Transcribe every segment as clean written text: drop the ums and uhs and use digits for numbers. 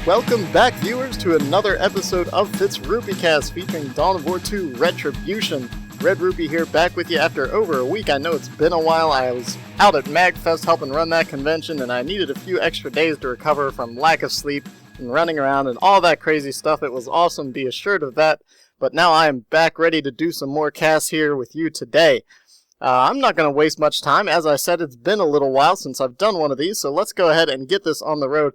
Welcome back, viewers, to another episode of Red-Rupee Cast featuring Dawn of War 2 Retribution. Red-Rupee here, back with you after over a week. I know it's been a while. I was out at MAGfest helping run that convention, and I needed a few extra days to recover from lack of sleep and running around and all that crazy stuff. It was awesome, be assured of that. But now I am back ready to do some more casts here with you today. I'm not going to waste much time. As I said, it's been a little while since I've done one of these, so let's go ahead and get this on the road.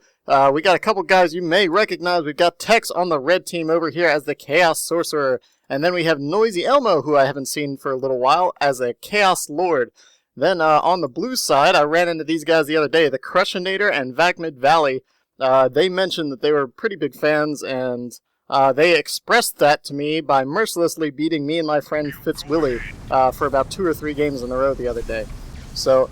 We got a couple guys you may recognize. We've got Tex on the red team over here as the Chaos Sorcerer. And then we have NoisyElmo, who I haven't seen for a little while, as a Chaos Lord. Then on the blue side, I ran into these guys the other day, the Crushinator and Vakmid Valley. They mentioned that they were pretty big fans, and they expressed that to me by mercilessly beating me and my friend Fitzwilly for about 2 or 3 games in a row the other day. So,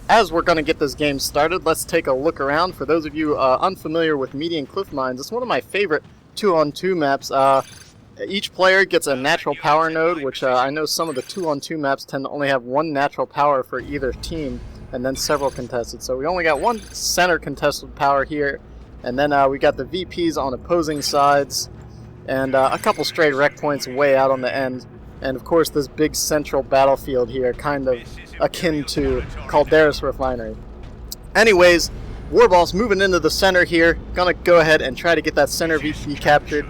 as we're going to get this game started, let's take a look around. For those of you unfamiliar with Medean Cliff mines, it's one of my favorite 2-on-2 maps. Each player gets a natural power node, which I know some of the 2-on-2 maps tend to only have one natural power for either team, and then several contested. So we only got one center contested power here, and then we got the VPs on opposing sides, and a couple stray wreck points way out on the end. And of course this big central battlefield here, kind of akin to Calderas Refinery. Anyways, Warboss moving into the center here. Gonna go ahead and try to get that center VP captured.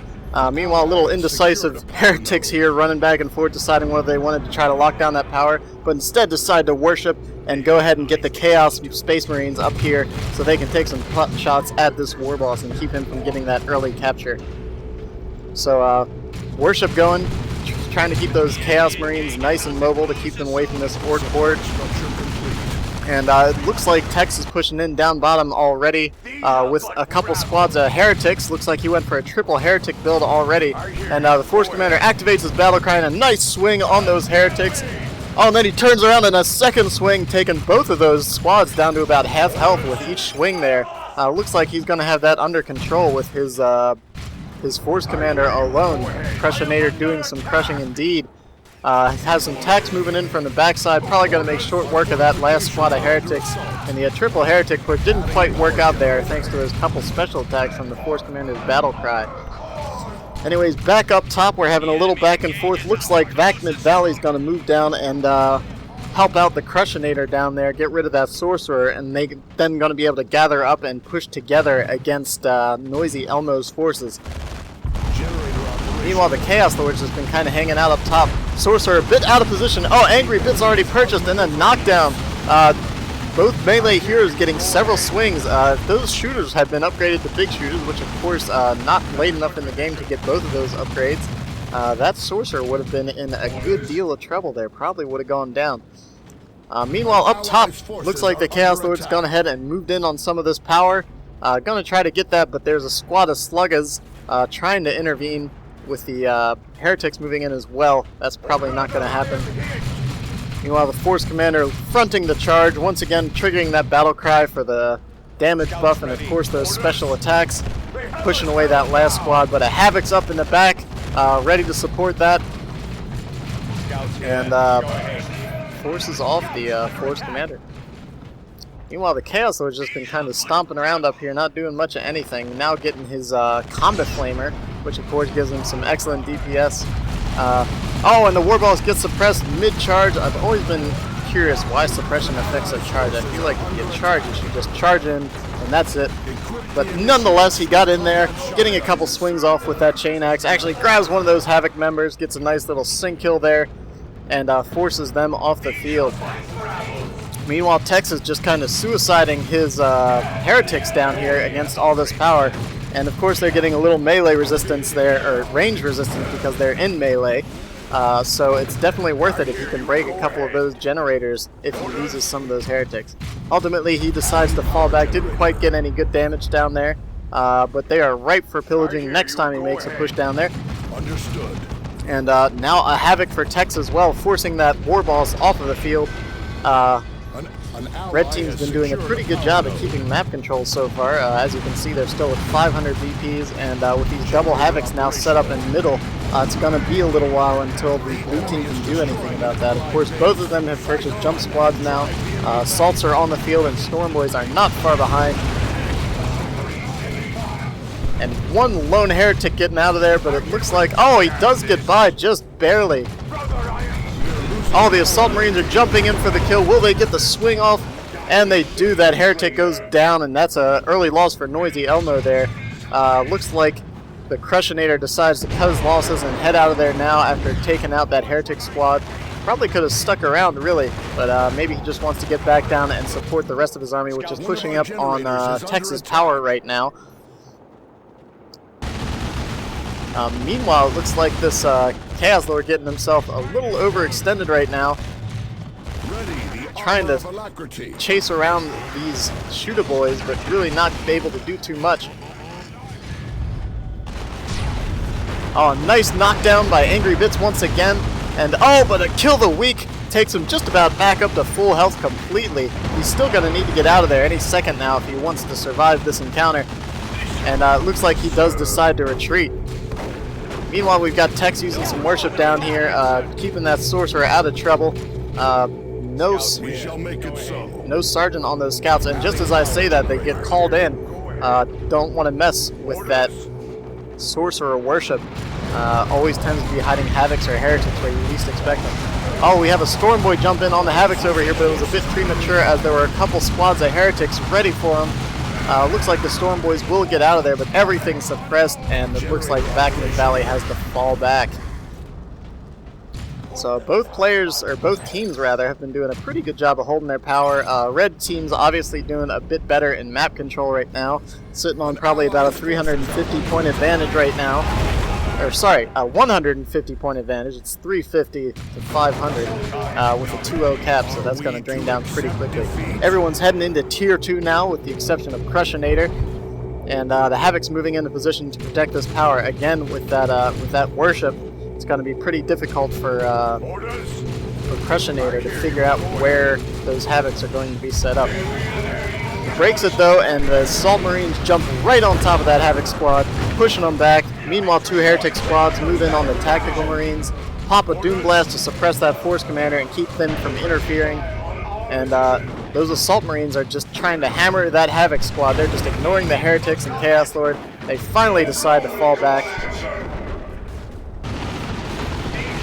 Meanwhile, a little indecisive heretics here running back and forth, deciding whether they wanted to try to lock down that power, but instead decide to worship and go ahead and get the Chaos Space Marines up here so they can take some shots at this Warboss and keep him from getting that early capture. So, worship going, trying to keep those Chaos Marines nice and mobile to keep them away from this Orc Horde. And it looks like Tex is pushing in down bottom already with a couple squads of heretics. Looks like he went for a triple heretic build already. And the Force Commander activates his battle cry and a nice swing on those heretics. Oh, and then he turns around in a second swing, taking both of those squads down to about half health with each swing there. Looks like he's going to have that under control with his Force Commander alone. Crushinator doing some crushing indeed. Has some Tex moving in from the backside, probably going to make short work of that last squad of heretics. And the triple heretic push didn't quite work out there thanks to his couple special attacks from the Force Commander's battle cry. Anyways, back up top, we're having a little back and forth. Looks like Vakmid Valley's going to move down and help out the Crushinator down there, get rid of that Sorcerer, and they then going to be able to gather up and push together against NoisyElmo's forces. Meanwhile, the Chaos Lord's just been kind of hanging out up top. Sorcerer a bit out of position. Oh, Angry Bit's already purchased, and then knockdown. Both melee heroes getting several swings. Those shooters have been upgraded to big shooters, which of course not late enough in the game to get both of those upgrades. That Sorcerer would have been in a good deal of trouble there. Probably would have gone down. Meanwhile, up top, looks like the Chaos Lord's gone ahead and moved in on some of this power. Gonna try to get that, but there's a squad of Sluggas trying to intervene with the heretics moving in as well. That's probably not going to happen. Meanwhile, the Force Commander fronting the charge, once again triggering that battle cry for the damage buff and of course those special attacks, pushing away that last squad. But a Havoc's up in the back, ready to support that, and forces off the Force Commander. Meanwhile, the Chaos Lord's just been kind of stomping around up here, not doing much of anything. Now getting his Combat Flamer, which of course gives him some excellent DPS. Oh, and the Warboss gets suppressed mid-charge. I've always been curious why suppression affects a charge. I feel like if you charge, you should just charge in, and that's it. But nonetheless, he got in there, getting a couple swings off with that Chain Axe. Actually grabs one of those Havoc members, gets a nice little sink kill there, and forces them off the field. Meanwhile, Tex is just kind of suiciding his heretics down here against all this power. And of course they're getting a little melee resistance there, or range resistance, because they're in melee. So it's definitely worth it if you can break a couple of those generators if he loses some of those heretics. Ultimately, he decides to fall back. Didn't quite get any good damage down there. But they are ripe for pillaging next time he makes a push down there. Understood. And now a Havoc for Tex as well, forcing that Warboss off of the field. Red team's been doing a pretty good job at keeping map control so far. As you can see, they're still with 500 VPs, and with these double Havocs now set up in middle, it's going to be a little while until the blue team can do anything about that. Of course, both of them have purchased jump squads now. Assaults are on the field, and Storm Boys are not far behind. And one lone heretic getting out of there, but it looks like, oh, he does get by just barely. Oh, the Assault Marines are jumping in for the kill. Will they get the swing off? And they do. That heretic goes down, and that's an early loss for NoisyElmo there. Looks like the Crushinator decides to cut his losses and head out of there now after taking out that heretic squad. Probably could have stuck around, really, but maybe he just wants to get back down and support the rest of his army, which is pushing up on Tex's power right now. Meanwhile, it looks like this Chaos Lord getting himself a little overextended right now, trying to chase around these shooter boys, but really not able to do too much. Oh, nice knockdown by Angry Bits once again, and oh, but a kill the weak takes him just about back up to full health completely. He's still going to need to get out of there any second now if he wants to survive this encounter, and it looks like he does decide to retreat. Meanwhile, we've got Tex using some worship down here, keeping that sorcerer out of trouble. No sergeant on those scouts, and just as I say that, they get called in. Don't want to mess with that sorcerer worship. Always tends to be hiding Havocs or Heretics where you least expect them. Oh, we have a Storm Boy jump in on the Havocs over here, but it was a bit premature as there were a couple squads of Heretics ready for him. Looks like the Storm Boys will get out of there, but everything's suppressed, and it looks like Vakmid Valley has to fall back. So both teams have been doing a pretty good job of holding their power. Red team's obviously doing a bit better in map control right now, sitting on probably about a 350 point advantage right now. Or sorry, a 150 point advantage. It's 350 to 500 with a 2-0 cap, so that's going to drain down pretty quickly. Everyone's heading into Tier 2 now, with the exception of Crushinator, and the Havoc's moving into position to protect this power. Again, with that worship, it's going to be pretty difficult for Crushinator to figure out where those Havocs are going to be set up. He breaks it though, and the Assault Marines jump right on top of that Havoc squad, pushing them back. Meanwhile, two Heretic squads move in on the Tactical Marines, pop a Doom Blast to suppress that Force Commander and keep them from interfering. And those Assault Marines are just trying to hammer that Havoc squad. They're just ignoring the Heretics and Chaos Lord. They finally decide to fall back.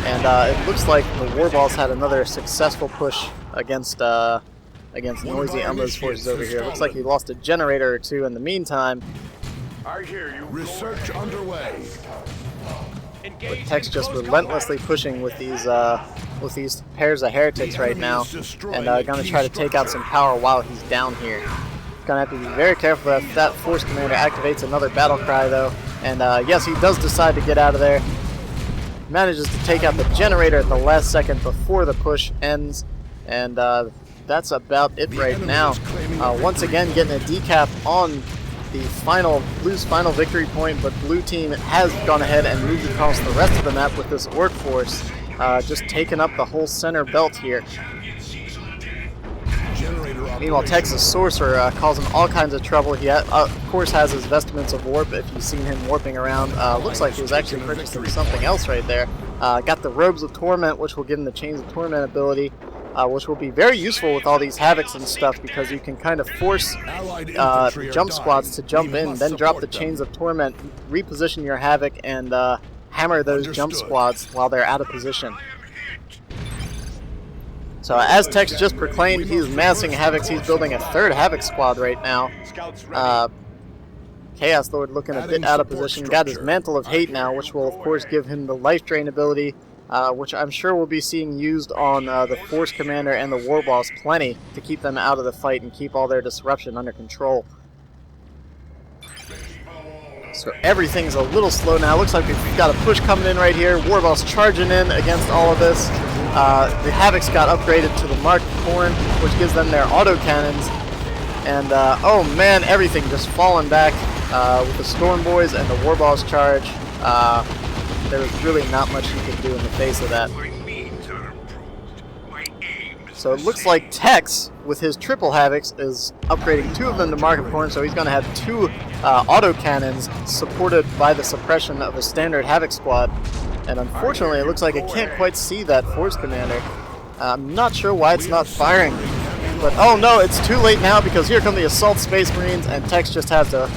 And it looks like the Warballs had another successful push against NoisyElmo's forces over here. It looks like he lost a generator or two in the meantime. I hear you. Research underway. But Tex just relentlessly pushing with these pairs of Heretics right now, and going to try to take out some power while he's down here. Going to have to be very careful that that Force Commander activates another battle cry though, and yes, he does decide to get out of there. Manages to take out the generator at the last second before the push ends, and that's about it right now. Once again, getting a decap on the Blue's final victory point, but Blue team has gone ahead and moved across the rest of the map with this Orc force, just taking up the whole center belt here. Meanwhile, Tex's Sorcerer causing all kinds of trouble. He, of course, has his Vestments of Warp if you've seen him warping around. Looks like he was actually purchasing something else right there. Got the Robes of Torment, which will give him the Chains of Torment ability, which will be very useful with all these Havocs and stuff, because you can kind of force jump squads to jump in, then drop the Chains of Torment, reposition your Havoc, and hammer those jump squads while they're out of position. So as Tex just proclaimed, he's massing Havocs. He's building a third Havoc squad right now. Chaos Lord looking a bit out of position. Got his Mantle of Hate now, which will of course give him the Life Drain ability, which I'm sure we'll be seeing used on the Force Commander and the Warballs plenty to keep them out of the fight and keep all their disruption under control. So everything's a little slow now. Looks like we've got a push coming in right here. Warballs charging in against all of this. The Havocs got upgraded to the Marked Horn, which gives them their autocannons. And, oh man, everything just falling back with the Storm Boys and the Warballs charge. There was really not much you could do in the face of that. So it looks like Tex, with his triple Havocs, is upgrading 2 of them to Mark of Horn, so he's going to have 2 autocannons supported by the suppression of a standard Havoc squad. And unfortunately, it looks like I can't quite see that Force Commander. I'm not sure why it's not firing. But oh no, it's too late now because here come the Assault Space Marines, and Tex just has to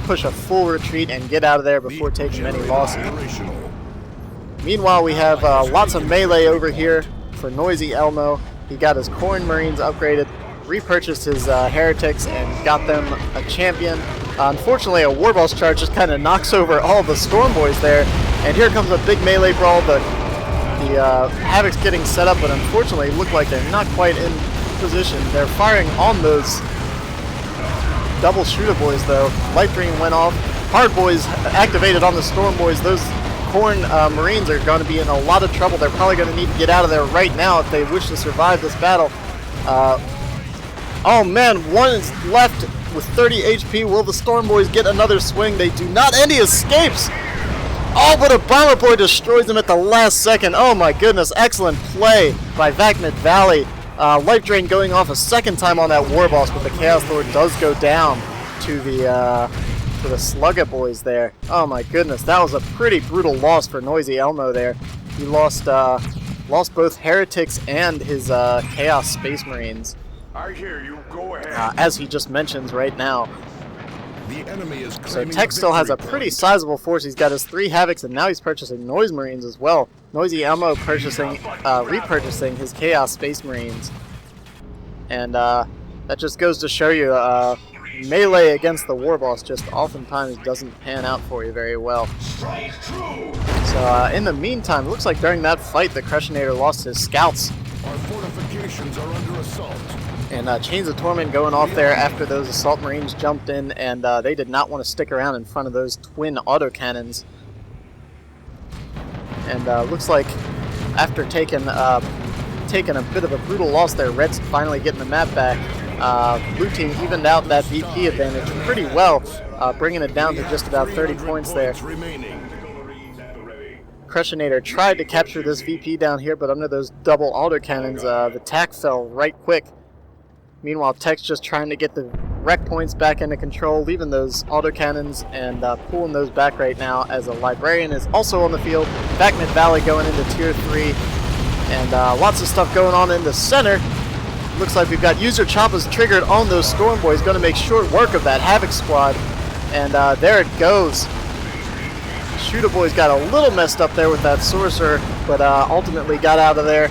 push a full retreat and get out of there before taking any losses. Meanwhile, we have lots of melee over here for NoisyElmo. He got his Corn Marines upgraded, repurchased his Heretics, and got them a champion. Unfortunately, a Warboss charge just kind of knocks over all the Storm Boys there, and here comes a big melee brawl. The Havoc's getting set up, but unfortunately, it look like they're not quite in position. They're firing on those double shooter boys, though. Light Drain went off. Hard Boys activated on the Storm Boys. Those Corn Marines are going to be in a lot of trouble. They're probably going to need to get out of there right now if they wish to survive this battle. Oh man, one is left with 30 HP. Will the Storm Boys get another swing? They do not, and he escapes! Oh, but a Bomber Boy destroys him at the last second. Oh my goodness, excellent play by Vakmid Valley. Life Drain going off a second time on that Warboss, but the Chaos Lord does go down to the Slugger Boys there. Oh my goodness, that was a pretty brutal loss for NoisyElmo there. He lost both Heretics and his Chaos Space Marines. I hear you. Go ahead. As he just mentions right now. The enemy is So Tex still has a pretty sizable force. He's got his 3 Havocs, and now he's purchasing Noise Marines as well. NoisyElmo repurchasing his Chaos Space Marines. And that just goes to show you melee against the Warboss just oftentimes doesn't pan out for you very well. So in the meantime, it looks like during that fight the Crushinator lost his scouts. Our fortifications are under assault. And Chains of Torment going off there after those Assault Marines jumped in, and they did not want to stick around in front of those twin autocannons. And looks like after taking a bit of a brutal loss there, Red's finally getting the map back. Blue team evened out that VP advantage pretty well, bringing it down to just about 30 points there. Crushinator tried to capture this VP down here, but under those double autocannons, the tack fell right quick. Meanwhile, Tex just trying to get the wreck points back into control, leaving those autocannons and pulling those back right now as a Librarian is also on the field. Vakmid Valley going into Tier 3, and lots of stuff going on in the center. Looks like we've got user choppers triggered on those Storm Boys, going to make short work of that Havoc squad. And there it goes. Shooter Boys got a little messed up there with that Sorcerer, but ultimately got out of there.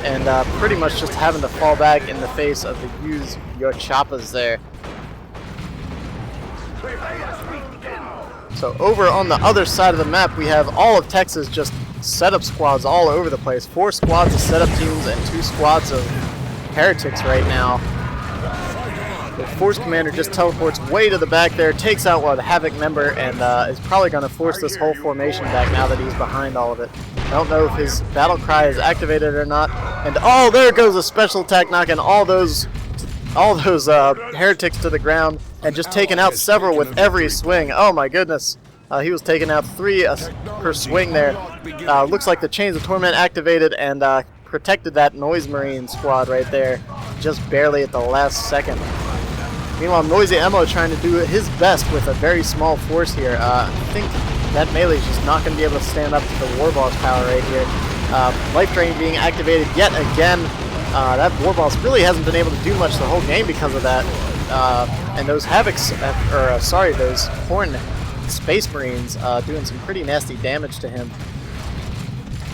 And pretty much just having to fall back in the face of the use your choppers there. So over on the other side of the map, we have all of Texas just setup squads all over the place. 4 squads of setup teams and 2 squads of Heretics right now. The Force Commander just teleports way to the back there, takes out one Havoc member, and is probably going to force this whole formation back now that he's behind all of it. I don't know if his battle cry is activated or not. And oh, there goes a special attack, knocking all those Heretics to the ground, and just taking out several with every swing. Oh my goodness. He was taking out 3 per swing there. Looks like the Chains of Torment activated and protected that Noise Marine squad right there, just barely at the last second. Meanwhile, NoisyElmo trying to do his best with a very small force here. I think that melee is just not going to be able to stand up to the Warboss power right here. Life Drain being activated yet again. That Warboss really hasn't been able to do much the whole game because of that. And those Havocs, those Horn Space Marines doing some pretty nasty damage to him.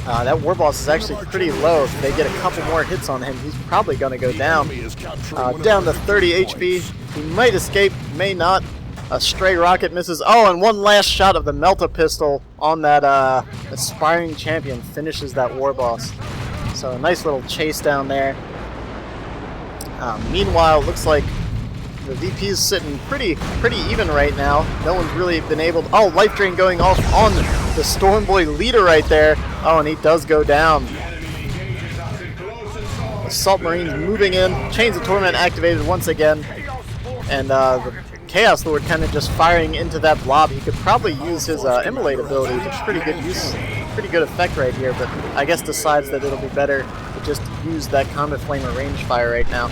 That Warboss is actually pretty low. If they get a couple more hits on him, he's probably going to go down. Down to 30 HP. He might escape, may not. A stray rocket misses. Oh, and one last shot of the Melta pistol on that aspiring champion finishes that Warboss. So a nice little chase down there. Meanwhile, it looks like the VP is sitting pretty even right now. No one's really been able to... Oh, Life Drain going off on the Storm Boy leader right there. Oh, and he does go down. Assault Marines moving in. Chains of Torment activated once again. And the Chaos Lord kind of just firing into that blob. He could probably use his Immolate ability, which is pretty good effect right here, but I guess decides that it'll be better to to just use that Comet Flamer range fire right now.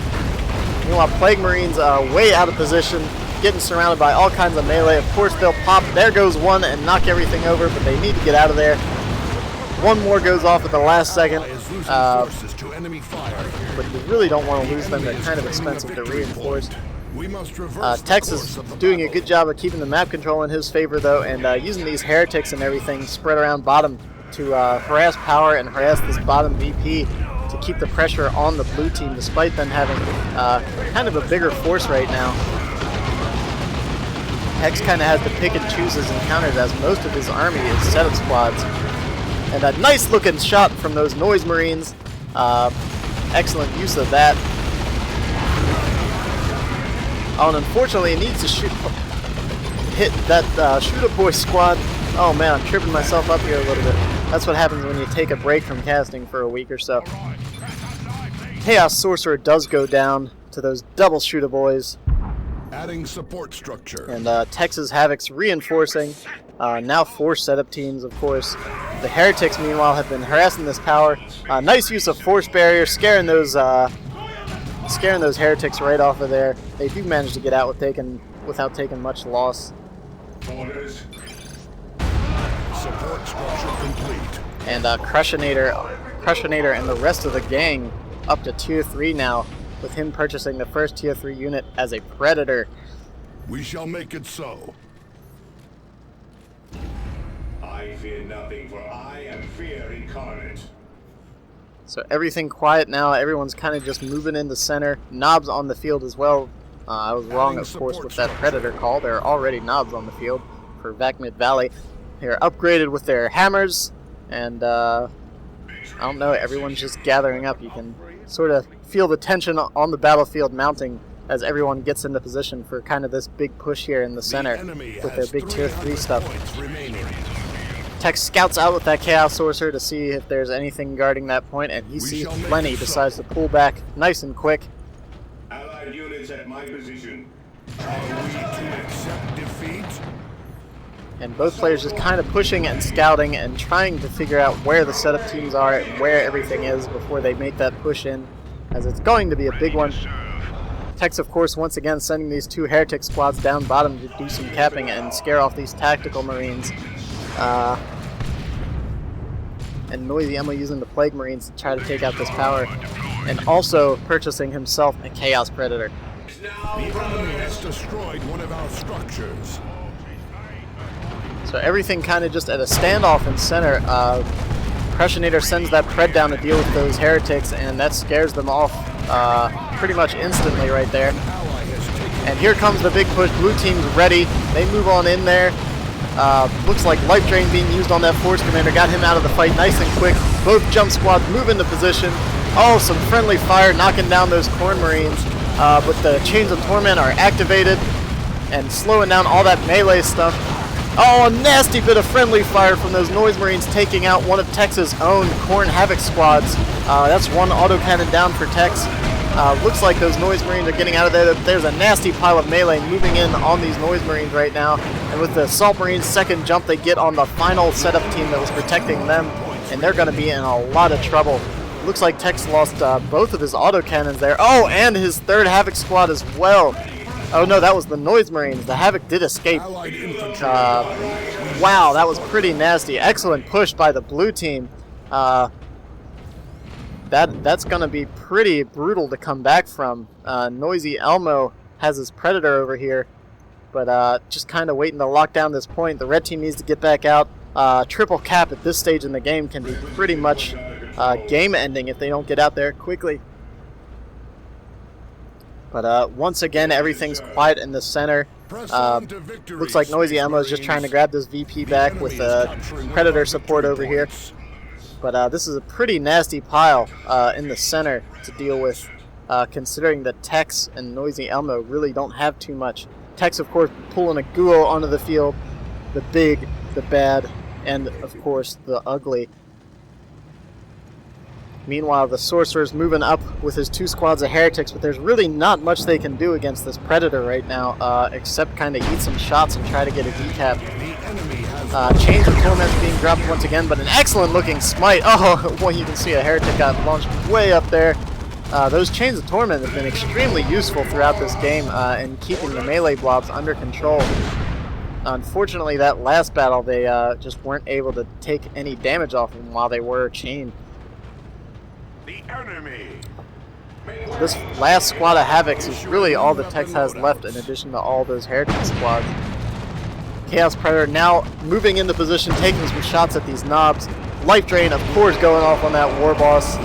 Meanwhile, Plague Marines way out of position, getting surrounded by all kinds of melee. Of course, they'll pop. There goes one and knock everything over, but they need to get out of there. One more goes off at the last second. But you really don't want to lose them. They're kind of expensive to reinforce. Tex is doing a good job of keeping the map control in his favor, though, and using these heretics and everything spread around bottom to harass power and harass this bottom VP to keep the pressure on the blue team, despite them having kind of a bigger force right now. Tex kind of has to pick and choose his encounters, as most of his army is setup squads. And a nice looking shot from those Noise Marines. Excellent use of that. Oh, and unfortunately, it needs to hit that Shooter Boy squad. Oh man, I'm tripping myself up here a little bit. That's what happens when you take a break from casting for a week or so. Chaos Sorcerer does go down to those double Shooter Boys. Adding support structure. And Texas Havoc's reinforcing. Now 4 setup teams, of course. The Heretics, meanwhile, have been harassing this power. Nice use of Force Barrier, scaring those Heretics right off of there. They do manage to get out without taking much loss. Support structure complete. And Crushinator and the rest of the gang up to Tier 3 now, with him purchasing the first Tier 3 unit as a Predator. We shall make it so. I fear nothing, for I am fear incarnate. So everything quiet now. Everyone's kind of just moving in the center. Knobs on the field as well. I was wrong, of course, with that Predator call. There are already knobs on the field for Vakmid Valley. They're upgraded with their hammers, and I don't know, everyone's just gathering up. You can sort of feel the tension on the battlefield mounting as everyone gets into position for kind of this big push here in the center with their big Tier 3 stuff. Tex scouts out with that Chaos Sorcerer to see if there's anything guarding that point, and he sees plenty, decides to pull back nice and quick. Allied units at my position. Are we to accept defeat? And both players just kind of pushing and scouting and trying to figure out where the setup teams are and where everything is before they make that push in, as it's going to be a big one. Tex, of course, once again sending these 2 Heretic squads down bottom to do some capping and scare off these tactical Marines. And NoisyElmo using the Plague Marines to try to take out this power, and also purchasing himself a Chaos Predator. The enemy has destroyed one of our structures. So everything kind of just at a standoff in center. Crushinator sends that Pred down to deal with those Heretics, and that scares them off pretty much instantly right there. And here comes the big push. Blue team's ready. They move on in there. Looks like Life Drain being used on that Force Commander got him out of the fight nice and quick. Both jump squads move into position. Oh, some friendly fire knocking down those Corn Marines. But the Chains of Torment are activated and slowing down all that melee stuff. Oh, a nasty bit of friendly fire from those Noise Marines taking out one of Tex's own Corn Havoc squads. That's one autocannon down for Tex. Looks like those Noise Marines are getting out of there. There's a nasty pile of melee moving in on these Noise Marines right now. And with the Assault Marines' second jump, they get on the final setup team that was protecting them. And they're going to be in a lot of trouble. Looks like Tex lost both of his autocannons there. Oh, and his 3rd Havoc squad as well. Oh no, that was the Noise Marines. The Havoc did escape. Wow, that was pretty nasty. Excellent push by the blue team. That's going to be pretty brutal to come back from. NoisyElmo has his Predator over here, but just kind of waiting to lock down this point. The red team needs to get back out. Triple cap at this stage in the game can be pretty much game-ending if they don't get out there quickly. But once again, everything's quiet in the center. Looks like NoisyElmo is just trying to grab this VP back with Predator support over here. But this is a pretty nasty pile in the center to deal with, considering that Tex and NoisyElmo really don't have too much. Tex, of course, pulling a ghoul onto the field. The big, the bad, and, of course, the ugly. Meanwhile, the Sorcerer's moving up with his 2 squads of Heretics, but there's really not much they can do against this Predator right now, except kind of eat some shots and try to get a decap. The enemy has Chains of Torment being dropped once again, but an excellent looking smite. Oh, well, you can see a Heretic got launched way up there. Those Chains of Torment have been extremely useful throughout this game in keeping the melee blobs under control. Unfortunately, that last battle, they just weren't able to take any damage off them while they were chained. The enemy. This last squad of Havocs is really all that Tex has left in addition to all those Heretic squads. Chaos Predator now moving into position, taking some shots at these knobs. Life Drain, of course, going off on that War Boss,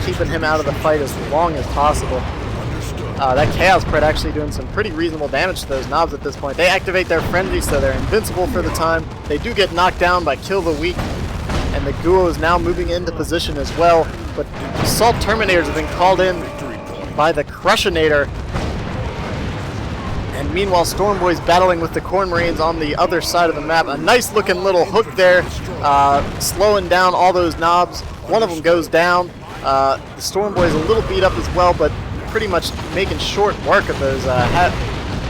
keeping him out of the fight as long as possible. That Chaos Pred actually doing some pretty reasonable damage to those knobs at this point. They activate their Frenzy, so they're invincible for the time. They do get knocked down by Kill the Weak, and the Guo is now moving into position as well. But Assault Terminators have been called in by the Crushinator. And meanwhile, Storm Boy's battling with the Corn Marines on the other side of the map. A nice looking little hook there, slowing down all those knobs. One of them goes down. The Storm Boy's a little beat up as well, but pretty much making short work of those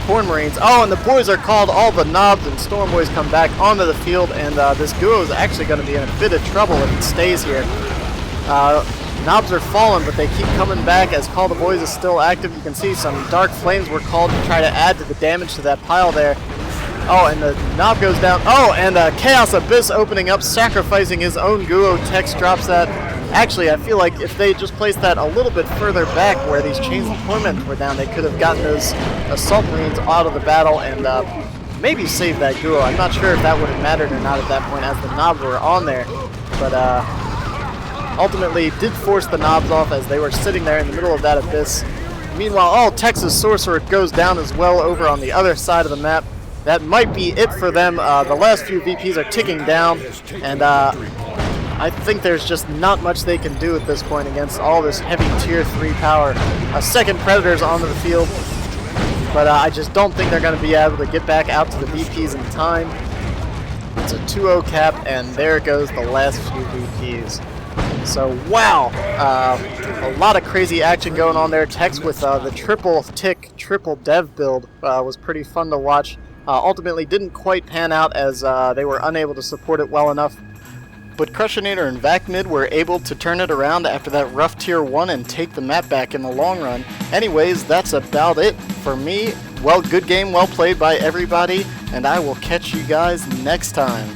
Corn Marines. Oh, and the boys are called. All the knobs and Storm Boys come back onto the field, and this Guo is actually going to be in a bit of trouble if it stays here. Knobs are falling, but they keep coming back as Call the Boys is still active. You can see some Dark Flames were called to try to add to the damage to that pile there. Oh, and the knob goes down. Oh, and Chaos Abyss opening up, sacrificing his own Guo. Tex drops that. Actually, I feel like if they just placed that a little bit further back where these Chains of Torment were down, they could have gotten those Assault Marines out of the battle and maybe saved that Guo. I'm not sure if that would have mattered or not at that point as the knobs were on there. But ultimately did force the knobs off as they were sitting there in the middle of that abyss. Meanwhile, Tex's Sorcerer goes down as well over on the other side of the map. That might be it for them. The last few VPs are ticking down, and I think there's just not much they can do at this point against all this heavy tier 3 power. A second Predator's onto the field, but I just don't think they're going to be able to get back out to the VPs in time. It's a 2-0 cap, and there goes the last few VPs. So, wow, a lot of crazy action going on there. Tex with the triple tick, triple dev build was pretty fun to watch. Ultimately didn't quite pan out as they were unable to support it well enough. But Crushinator and Vakmid were able to turn it around after that rough tier 1 and take the map back in the long run. Anyways, that's about it for me. Well, good game, well played by everybody, and I will catch you guys next time.